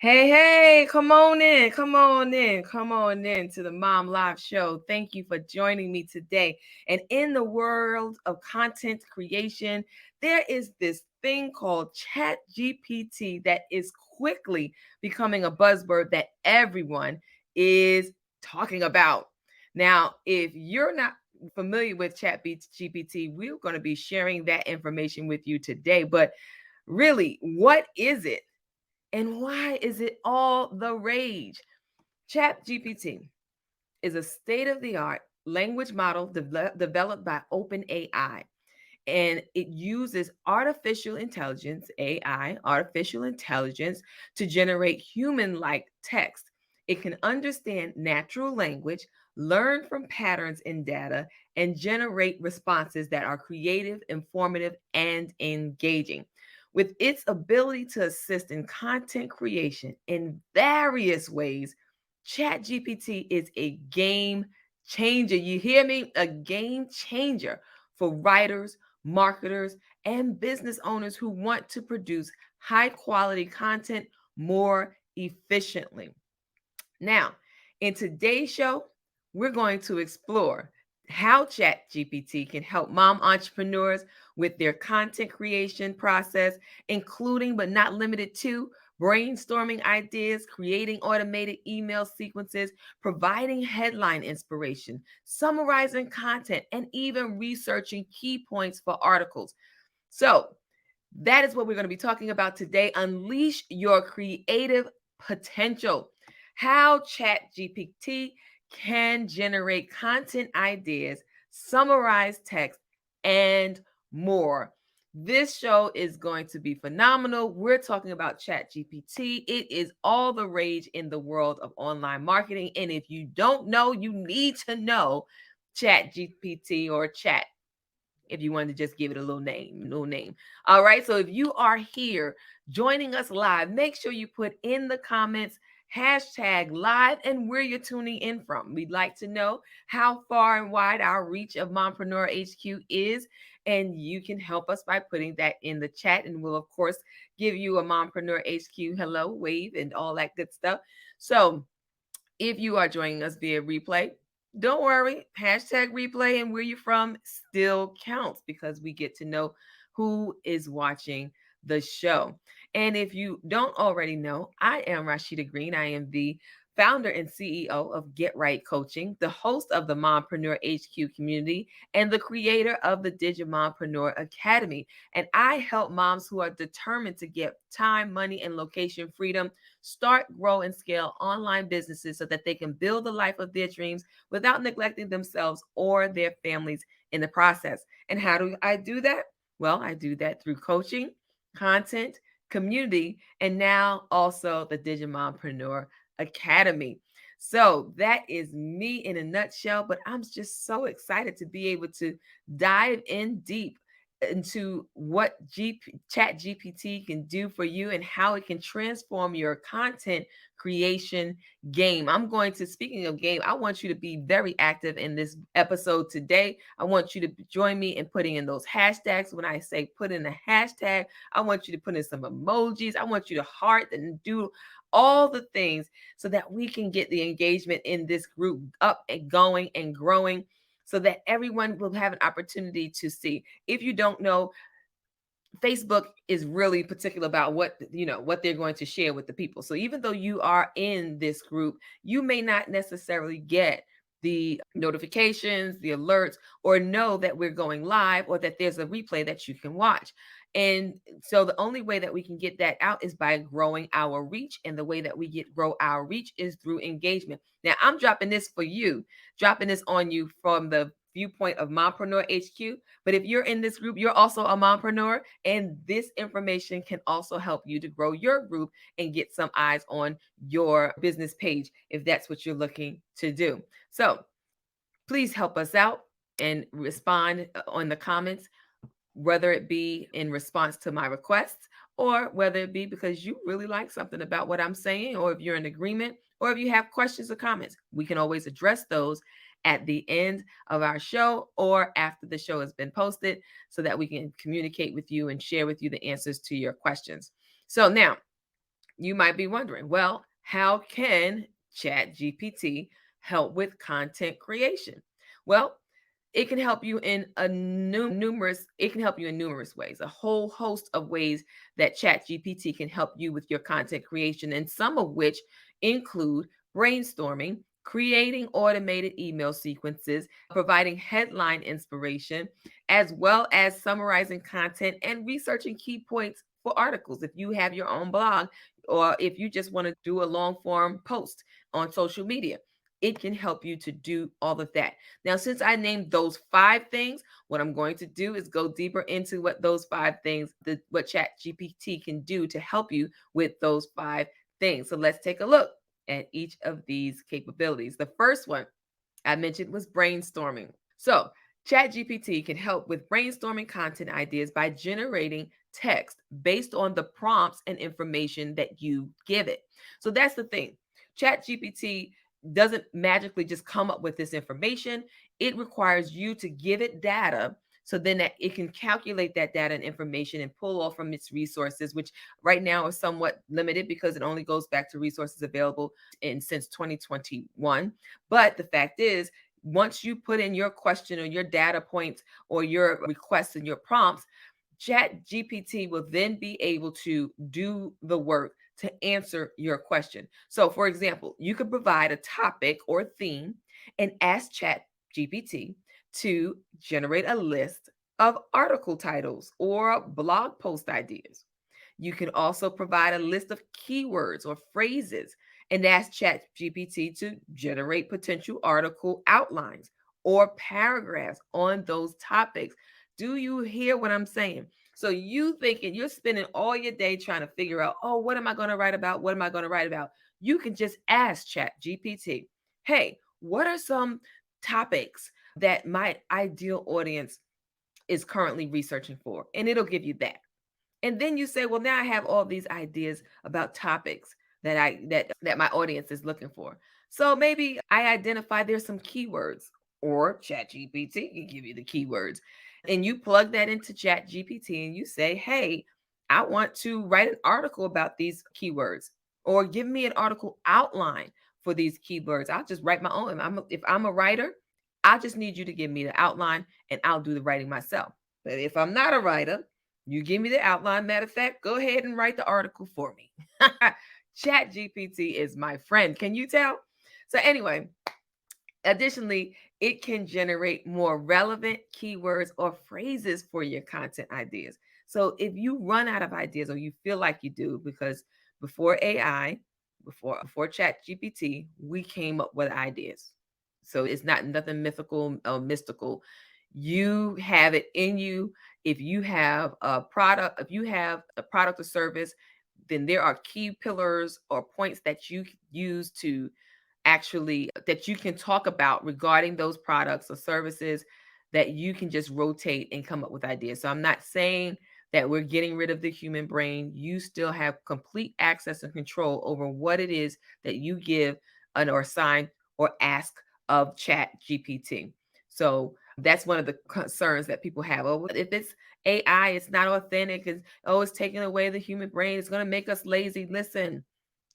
Hey, come on in, come on in, come on in to the Mom Live Show. Thank you for joining me today. And in the world of content creation, there is this thing called Chat GPT that is quickly becoming a buzzword that everyone is talking about. Now, if you're not familiar with Chat GPT, we're going to be sharing that information with you today. But really, what is it? And why is it all the rage? ChatGPT is a state of the art language model developed by OpenAI, and it uses artificial intelligence, AI, artificial intelligence, to generate human like text. It can understand natural language, learn from patterns in data, and generate responses that are creative, informative, and engaging. With its ability to assist in content creation in various ways, ChatGPT is a game changer. You hear me? A game changer for writers, marketers, and business owners who want to produce high quality content more efficiently. Now, in today's show, we're going to explore how ChatGPT can help mom entrepreneurs with their content creation process, including but not limited to brainstorming ideas, creating automated email sequences, providing headline inspiration, summarizing content, and even researching key points for articles. So, that is what we're going to be talking about today. Unleash your creative potential. How ChatGPT can generate content ideas, summarize text, and more. This show is going to be phenomenal. We're talking about ChatGPT. It is all the rage in the world of online marketing. And if you don't know, you need to know ChatGPT or Chat, if you wanted to just give it a little name. All right. So if you are here joining us live, make sure you put in the comments hashtag live and where you're tuning in from. We'd like to know how far and wide our reach of Mompreneur HQ is. And you can help us by putting that in the chat. And we'll, of course, give you a Mompreneur HQ hello, wave, and all that good stuff. So if you are joining us via replay, don't worry. Hashtag replay and where you're from still counts because we get to know who is watching the show. And if you don't already know, I am Rashida Green. I am the founder and CEO of Get Right Coaching, the host of the Mompreneur HQ community, and the creator of the Digimompreneur Academy. And I help moms who are determined to get time, money, and location freedom start, grow, and scale online businesses so that they can build the life of their dreams without neglecting themselves or their families in the process. And how do I do that? Well, I do that through coaching, content, community, and now also the Digimompreneur Academy. So that is me in a nutshell, but I'm just so excited to be able to dive in deep into what Chat GPT can do for you and how it can transform your content creation game. I'm going to, speaking of game, I want you to be very active in this episode today. I want you to join me in putting in those hashtags. When I say put in a hashtag, I want you to put in some emojis. I want you to heart and do all the things so that we can get the engagement in this group up and going and growing so that everyone will have an opportunity to see. If you don't know, Facebook is really particular about what they're going to share with the people. So even though you are in this group, you may not necessarily get the notifications, the alerts, or know that we're going live or that there's a replay that you can watch. And so the only way that we can get that out is by growing our reach. And the way that we grow our reach is through engagement. Now, I'm dropping this for you, dropping this on you from the viewpoint of Mompreneur HQ. But if you're in this group, you're also a mompreneur, and this information can also help you to grow your group and get some eyes on your business page if that's what you're looking to do. So please help us out and respond on the comments, whether it be in response to my requests or whether it be because you really like something about what I'm saying, or if you're in agreement, or if you have questions or comments. We can always address those at the end of our show or after the show has been posted so that we can communicate with you and share with you the answers to your questions. So now, you might be wondering, well, how can Chat GPT help with content creation? Well, it can help you in numerous ways, a whole host of ways that Chat GPT can help you with your content creation, and some of which include brainstorming, creating automated email sequences, providing headline inspiration, as well as summarizing content and researching key points for articles. If you have your own blog, or if you just want to do a long form post on social media, it can help you to do all of that. Now, since I named those 5 things, what I'm going to do is go deeper into what those 5 things, what Chat GPT can do to help you with those 5 things. So let's take a look at each of these capabilities. The first one I mentioned was brainstorming. So, ChatGPT can help with brainstorming content ideas by generating text based on the prompts and information that you give it. So that's the thing. ChatGPT doesn't magically just come up with this information. It requires you to give it data, so then that it can calculate that data and information and pull off from its resources, which right now is somewhat limited because it only goes back to resources available in since 2021. But the fact is, once you put in your question or your data points or your requests and your prompts, Chat GPT will then be able to do the work to answer your question. So, for example, you could provide a topic or theme and ask Chat GPT to generate a list of article titles or blog post ideas. You can also provide a list of keywords or phrases and ask ChatGPT to generate potential article outlines or paragraphs on those topics. Do you hear what I'm saying? So you thinking you're spending all your day trying to figure out, oh, what am I going to write about? What am I going to write about? You can just ask ChatGPT, hey, what are some topics that my ideal audience is currently researching for? And it'll give you that. And then you say, well, now I have all these ideas about topics that my audience is looking for. So maybe I identify there's some keywords, or ChatGPT can give you the keywords. And you plug that into ChatGPT and you say, hey, I want to write an article about these keywords, or give me an article outline for these keywords. I'll just write my own. If I'm a writer, I just need you to give me the outline and I'll do the writing myself. But if I'm not a writer, you give me the outline. Matter of fact, go ahead and write the article for me. Chat GPT is my friend. Can you tell? So, anyway, additionally, it can generate more relevant keywords or phrases for your content ideas. So, if you run out of ideas or you feel like you do, because before AI, before Chat GPT, we came up with ideas. So it's not nothing mythical or mystical. You have it in you. If you have a product, or service, then there are key pillars or points that you use to actually that you can talk about regarding those products or services, that you can just rotate and come up with ideas. So I'm not saying that we're getting rid of the human brain. You still have complete access and control over what it is that you give an or assign or ask of Chat GPT. So that's one of the concerns that people have. Oh, if it's AI, it's not authentic. It's taking away the human brain. It's going to make us lazy. Listen,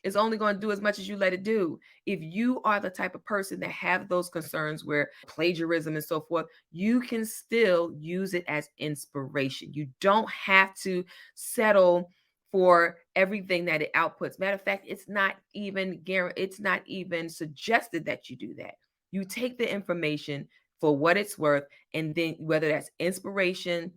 it's only going to do as much as you let it do. If you are the type of person that have those concerns where plagiarism and so forth, you can still use it as inspiration. You don't have to settle for everything that it outputs. Matter of fact, it's not even suggested that you do that. You take the information for what it's worth, and then whether that's inspiration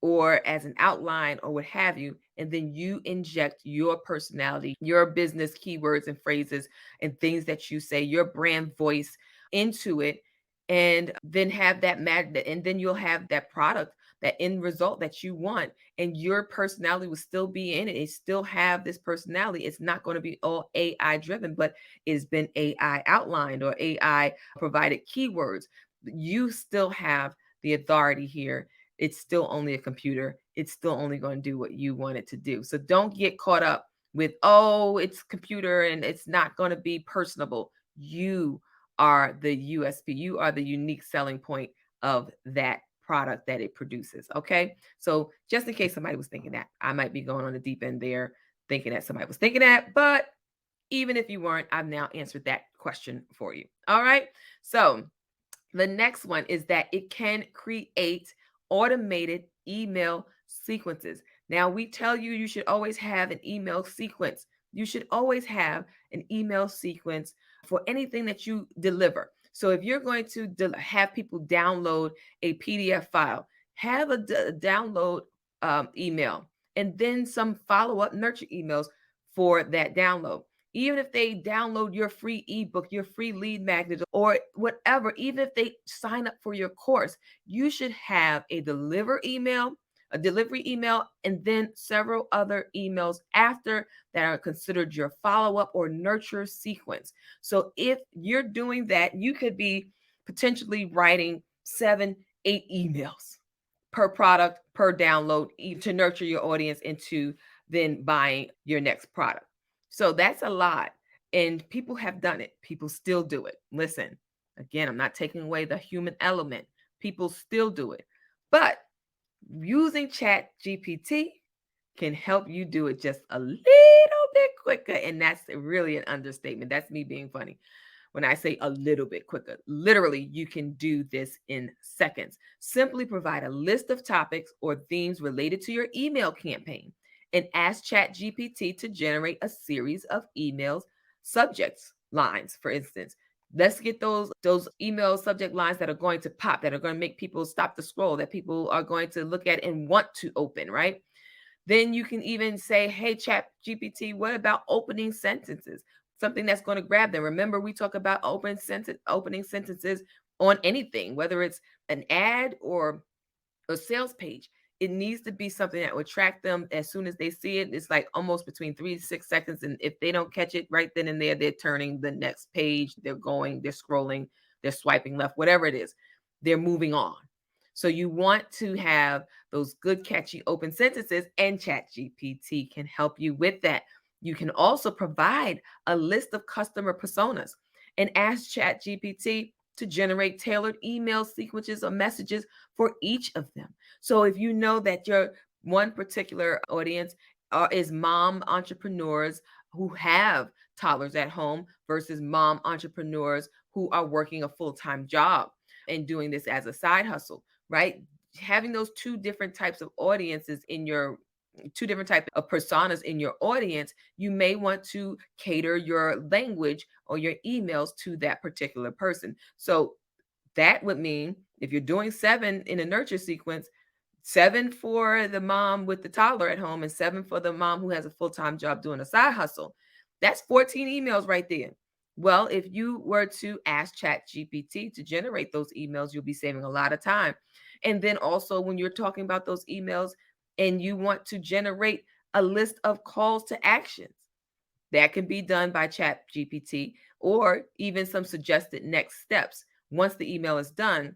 or as an outline or what have you, and then you inject your personality, your business keywords and phrases and things that you say, your brand voice into it, and then have that magnet, and then you'll have that product, that end result that you want, and your personality will still be in it. It still have this personality. It's not going to be all AI driven, but it's been AI outlined or AI provided keywords. You still have the authority here. It's still only a computer. It's still only going to do what you want it to do. So don't get caught up with, oh, it's computer and it's not going to be personable. You are the USP. You are the unique selling point of that product that it produces. Okay. So just in case somebody was thinking that, I might be going on the deep end there. thinking that somebody was thinking that, but even if you weren't, I've now answered that question for you. All right. So the next one is that it can create automated email sequences. Now, we tell you you should always have an email sequence. You should always have an email sequence for anything that you deliver. So if you're going to have people download a PDF file, have a download email and then some follow-up nurture emails for that download. Even if they download your free ebook, your free lead magnet, or whatever, even if they sign up for your course, you should have a delivery email, and then several other emails after that are considered your follow-up or nurture sequence. So if you're doing that, you could be potentially writing 7, 8 emails per product, per download to nurture your audience into then buying your next product. So that's a lot. And people have done it. People still do it. Listen, again, I'm not taking away the human element. People still do it. But using Chat GPT can help you do it just a little bit quicker. And that's really an understatement. That's me being funny when I say a little bit quicker. Literally, you can do this in seconds. Simply provide a list of topics or themes related to your email campaign and ask ChatGPT to generate a series of emails subjects lines, for instance. Let's get those email subject lines that are going to pop, that are going to make people stop the scroll, that people are going to look at and want to open, right? Then you can even say, hey, Chat GPT, what about opening sentences? Something that's going to grab them. Remember, we talk about opening sentences on anything, whether it's an ad or a sales page. It needs to be something that would attract them as soon as they see it. It's like almost between 3 to 6 seconds. And if they don't catch it right then and there, they're turning the next page. They're scrolling, they're swiping left, whatever it is, they're moving on. So you want to have those good, catchy open sentences, and ChatGPT can help you with that. You can also provide a list of customer personas and ask ChatGPT to generate tailored email sequences or messages for each of them. So if you know that your one particular audience is mom entrepreneurs who have toddlers at home versus mom entrepreneurs who are working a full-time job and doing this as a side hustle, right? Having those two different types of audiences in your two different types of personas in your audience, you may want to cater your language or your emails to that particular person. So that would mean if you're doing 7 in a nurture sequence, 7 for the mom with the toddler at home and 7 for the mom who has a full-time job doing a side hustle, that's 14 emails right there. Well, if you were to ask ChatGPT to generate those emails, you'll be saving a lot of time. And then also when you're talking about those emails and you want to generate a list of calls to actions, that can be done by ChatGPT or even some suggested next steps. Once the email is done,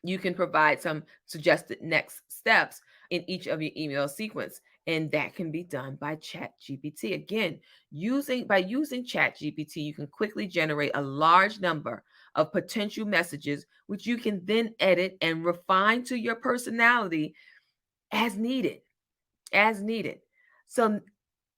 you can provide some suggested next steps in each of your email sequence. And that can be done by ChatGPT. Again, by using ChatGPT, you can quickly generate a large number of potential messages, which you can then edit and refine to your personality as needed, as needed. So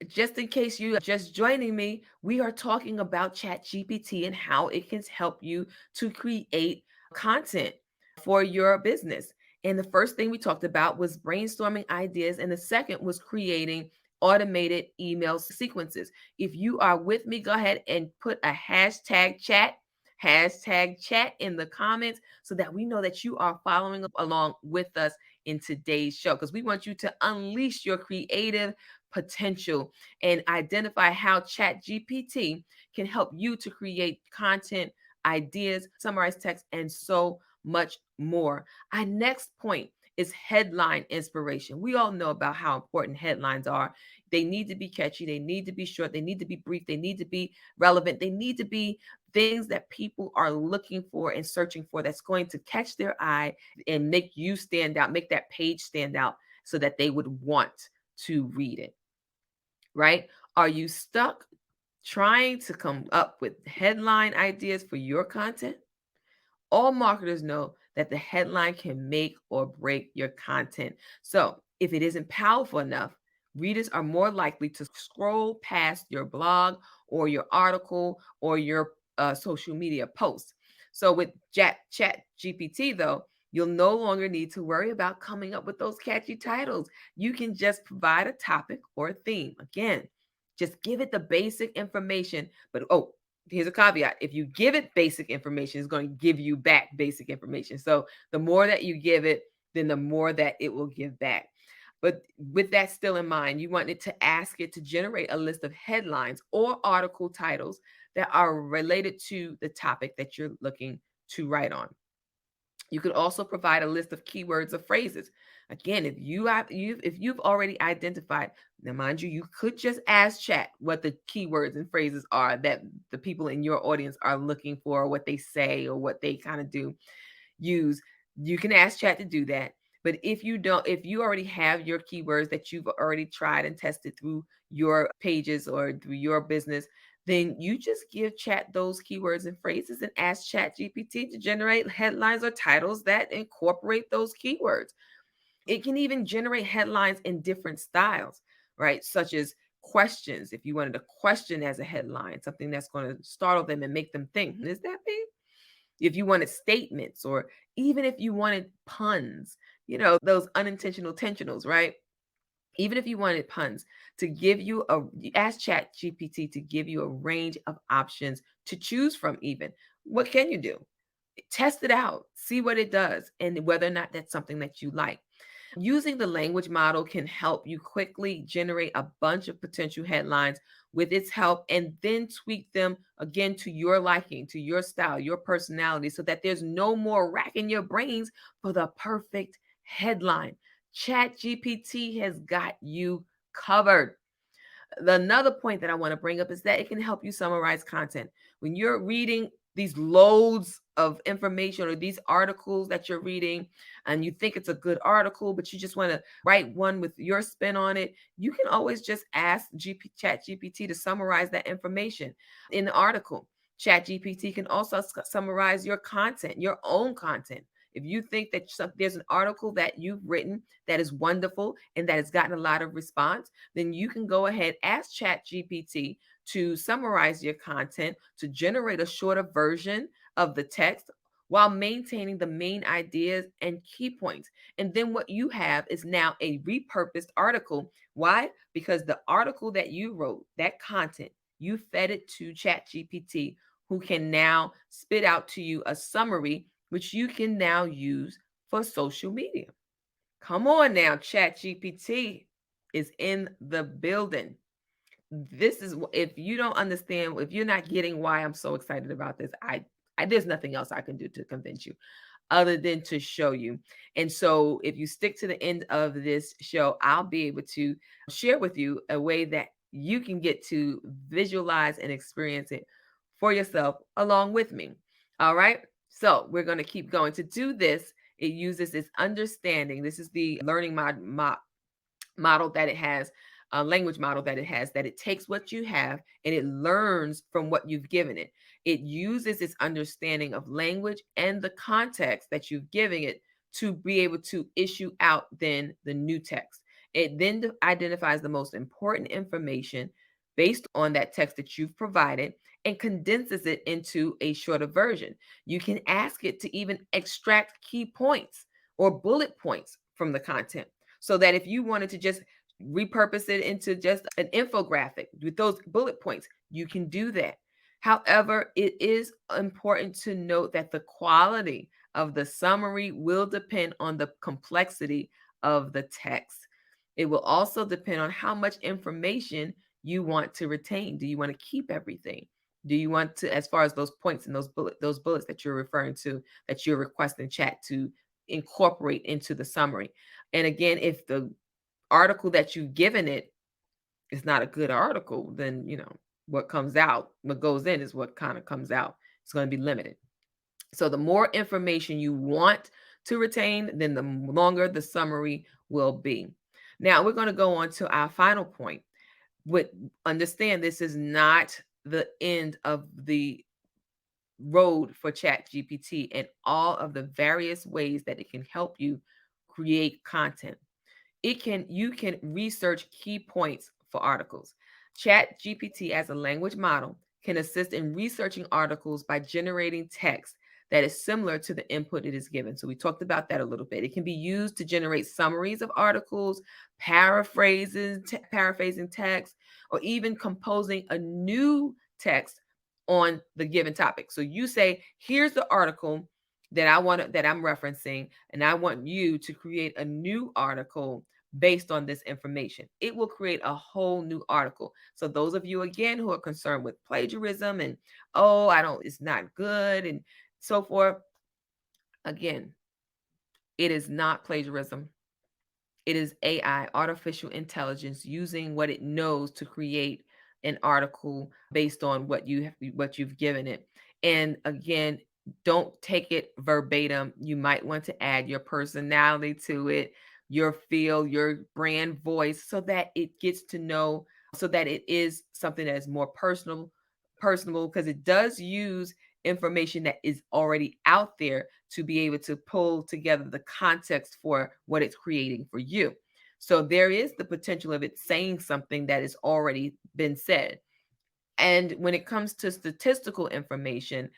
just in case you are just joining me, we are talking about ChatGPT and how it can help you to create content for your business. And the first thing we talked about was brainstorming ideas, and the second was creating automated email sequences. If you are with me, go ahead and put a hashtag chat in the comments so that we know that you are following along with us in today's show, because we want you to unleash your creative potential and identify how ChatGPT can help you to create content, ideas, summarize text, and so much more. Our next point is headline inspiration. We all know about how important headlines are. They need to be catchy, they need to be short, they need to be brief, they need to be relevant, they need to be things that people are looking for and searching for, that's going to catch their eye and make you stand out, make that page stand out so that they would want to read it, right? Are you stuck trying to come up with headline ideas for your content? All marketers know that the headline can make or break your content. So if it isn't powerful enough, Readers are more likely to scroll past your blog or your article or your social media post. So with Chat GPT, though, you'll no longer need to worry about coming up with those catchy titles. You can just provide a topic or a theme. Again, just give it the basic information. But oh, here's a caveat. If you give it basic information, it's going to give you back basic information. So the more that you give it, then the more that it will give back. But with that still in mind, you want it to ask it to generate a list of headlines or article titles that are related to the topic that you're looking to write on. You could also provide a list of keywords or phrases. Again, if you've already identified, now mind you, you could just ask chat what the keywords and phrases are that the people in your audience are looking for, what they say or what they kind of do use. You can ask chat to do that. But if you don't, if you already have your keywords that you've already tried and tested through your pages or through your business, then you just give chat those keywords and phrases and ask chat GPT to generate headlines or titles that incorporate those keywords. It can even generate headlines in different styles, right? Such as questions. If you wanted a question as a headline, something that's going to startle them and make them think, is that me? If you wanted statements, or even if you wanted puns, those unintentional tensionals, right? Even if you wanted puns, to give you ask Chat GPT to give you a range of options to choose from. Even what can you do? Test it out, see what it does, and whether or not that's something that you like. Using the language model can help you quickly generate a bunch of potential headlines with its help, and then tweak them again to your liking, to your style, your personality, so that there's no more racking your brains for the perfect headline. Chat GPT has got you covered. Another point that I want to bring up is that it can help you summarize content. When you're reading these loads of information or these articles that you're reading and you think it's a good article, but you just want to write one with your spin on it, you can always just ask Chat GPT to summarize that information in the article. Chat GPT can also summarize your content, your own content. If you think that there's an article that you've written that is wonderful and that has gotten a lot of response, then you can go ahead, ask Chat GPT to summarize your content, to generate a shorter version of the text while maintaining the main ideas and key points. And then what you have is now a repurposed article. Why? Because the article that you wrote, that content, you fed it to Chat GPT, who can now spit out to you a summary, which you can now use for social media. Come on now, Chat GPT is in the building. This is, if you don't understand, if you're not getting why I'm so excited about this, I there's nothing else I can do to convince you other than to show you. And so if you stick to the end of this show, I'll be able to share with you a way that you can get to visualize and experience it for yourself along with me. All right. So we're going to keep going. To do this, it uses its understanding. This is the learning model that it has, a language model that it has, that it takes what you have and it learns from what you've given it. It uses its understanding of language and the context that you've given it to be able to issue out then the new text. It then identifies the most important information based on that text that you've provided and condenses it into a shorter version. You can ask it to even extract key points or bullet points from the content, so that if you wanted to just repurpose it into just an infographic with those bullet points, you can do that. However, it is important to note that the quality of the summary will depend on the complexity of the text. It will also depend on how much information you want to retain. Do you want to keep everything? Do you want to, as far as those points and those bullets that you're referring to, that you're requesting chat to incorporate into the summary? And again, if the article that you've given it is not a good article, then what comes out, what goes in is what kind of comes out. It's going to be limited. So the more information you want to retain, then the longer the summary will be. Now we're going to go on to our final point. But understand, this is not the end of the road for Chat GPT and all of the various ways that it can help you create content. You can research key points for articles. Chat GPT as a language model can assist in researching articles by generating text that is similar to the input it is given. So we talked about that a little bit. It can be used to generate summaries of articles, paraphrasing text, or even composing a new text on the given topic. So you say, here's the article that I'm referencing, and I want you to create a new article based on this information. It will create a whole new article. So those of you again who are concerned with plagiarism and it's not good and so forth, again, it is not plagiarism. It is AI, artificial intelligence, using what it knows to create an article based on what you've given it. And again, don't take it verbatim. You might want to add your personality to it, your feel, your brand voice, so that it gets to know, so that it is something that is more personable, because it does use information that is already out there to be able to pull together the context for what it's creating for you. So there is the potential of it saying something that has already been said. And when it comes to statistical information,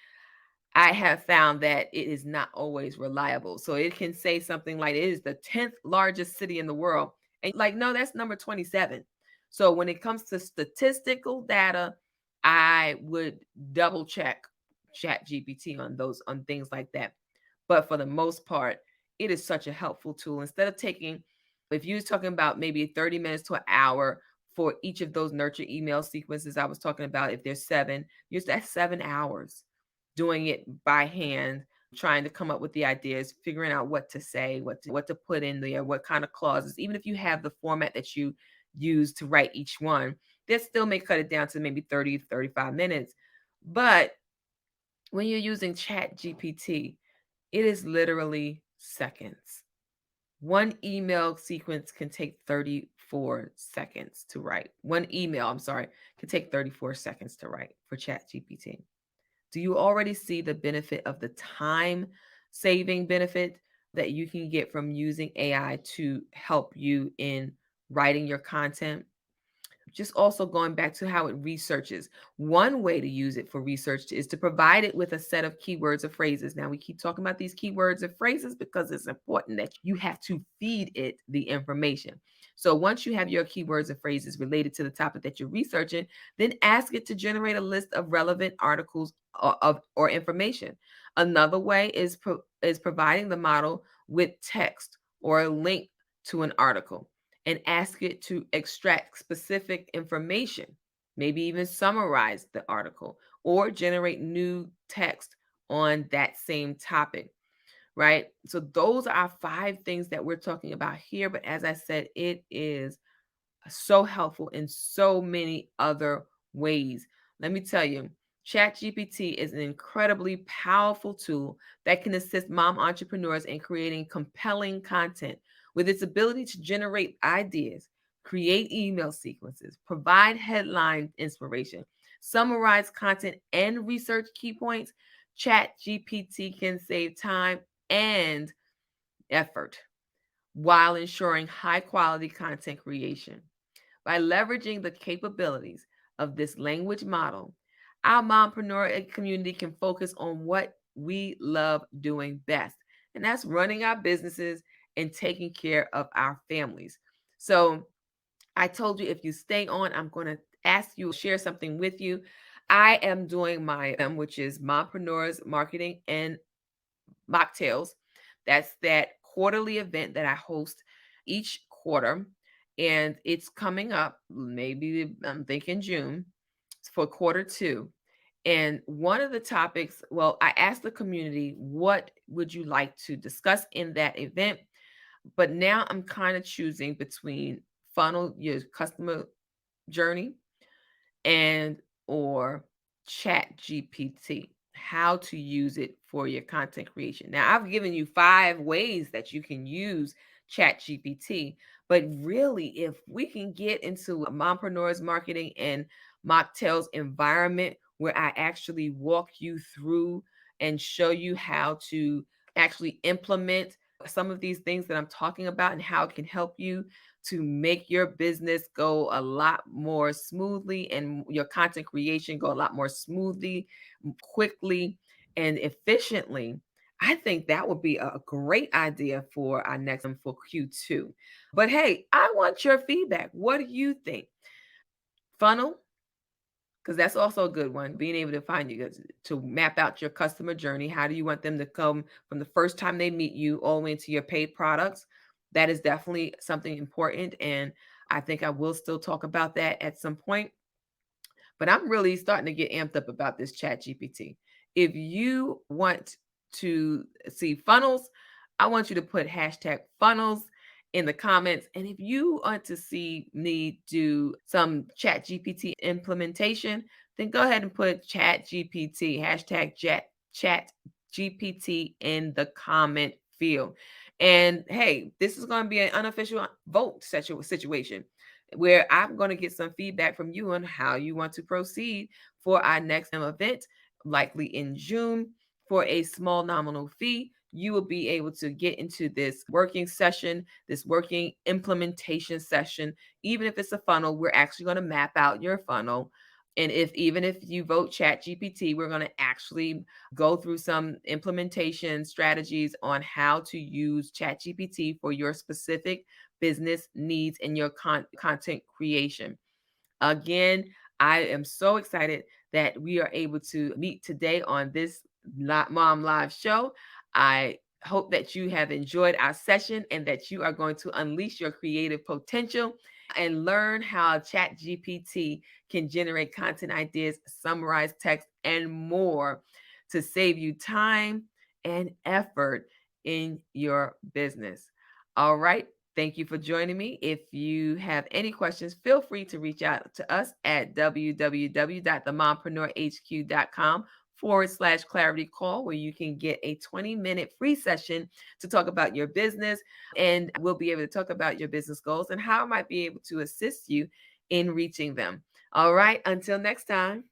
I have found that it is not always reliable. So it can say something like it is the 10th largest city in the world. And like, no, that's number 27. So when it comes to statistical data, I would double check Chat GPT on things like that. But for the most part, it is such a helpful tool. Instead of taking, if you're talking about maybe 30 minutes to an hour for each of those nurture email sequences I was talking about, if there's seven, that's 7 hours doing it by hand, trying to come up with the ideas, figuring out what to say, what to put in there, what kind of clauses. Even if you have the format that you use to write each one, that still may cut it down to maybe 30, 35 minutes. But when you're using Chat GPT, it is literally seconds. One email sequence can take 34 seconds to write. One email, I'm sorry, can take 34 seconds to write for Chat GPT. Do you already see the benefit of the time saving benefit that you can get from using AI to help you in writing your content? Just also going back to how it researches. One way to use it for research is to provide it with a set of keywords or phrases. Now, we keep talking about these keywords and phrases because it's important that you have to feed it the information. So once you have your keywords and phrases related to the topic that you're researching, then ask it to generate a list of relevant articles or information. Another way is providing the model with text or a link to an article, and ask it to extract specific information, maybe even summarize the article or generate new text on that same topic, right? So those are 5 things that we're talking about here. But as I said, it is so helpful in so many other ways. Let me tell you, ChatGPT is an incredibly powerful tool that can assist mom entrepreneurs in creating compelling content. With its ability to generate ideas, create email sequences, provide headline inspiration, summarize content, and research key points, ChatGPT can save time and effort while ensuring high quality content creation. By leveraging the capabilities of this language model, our mompreneur community can focus on what we love doing best, and that's running our businesses and taking care of our families. So, I told you, if you stay on, I'm going to ask you, share something with you. I am doing my which is Mompreneurs Marketing and Mocktails. That's that quarterly event that I host each quarter. And it's coming up, maybe I'm thinking June for quarter 2. And one of the topics, well, I asked the community, what would you like to discuss in that event? But now I'm kind of choosing between funnel your customer journey and or Chat GPT, how to use it for your content creation. Now, I've given you 5 ways that you can use Chat GPT, but really, if we can get into a mompreneurs marketing and mocktails environment where I actually walk you through and show you how to actually implement some of these things that I'm talking about and how it can help you to make your business go a lot more smoothly and your content creation go a lot more smoothly, quickly, and efficiently. I think that would be a great idea for our next one for Q2. But hey, I want your feedback. What do you think? Funnel, because that's also a good one, being able to find you guys to map out your customer journey. How do you want them to come from the first time they meet you all the way into your paid products? That is definitely something important. And I think I will still talk about that at some point. But I'm really starting to get amped up about this Chat GPT. If you want to see funnels, I want you to put hashtag funnels in the comments. And if you want to see me do some Chat GPT implementation, then go ahead and put Chat GPT, hashtag Chat GPT in the comment field. And hey, this is going to be an unofficial vote situation where I'm going to get some feedback from you on how you want to proceed for our next event, likely in June, for a small nominal fee. You will be able to get into this working session, this working implementation session. Even if it's a funnel, we're actually going to map out your funnel. And even if you vote Chat GPT, we're going to actually go through some implementation strategies on how to use Chat GPT for your specific business needs and your content creation. Again, I am so excited that we are able to meet today on this Mom Live show. I hope that you have enjoyed our session and that you are going to unleash your creative potential and learn how ChatGPT can generate content ideas, summarize text, and more to save you time and effort in your business. All right. Thank you for joining me. If you have any questions, feel free to reach out to us at www.themompreneurhq.com/clarity call, where you can get a 20-minute free session to talk about your business. And we'll be able to talk about your business goals and how I might be able to assist you in reaching them. All right. Until next time.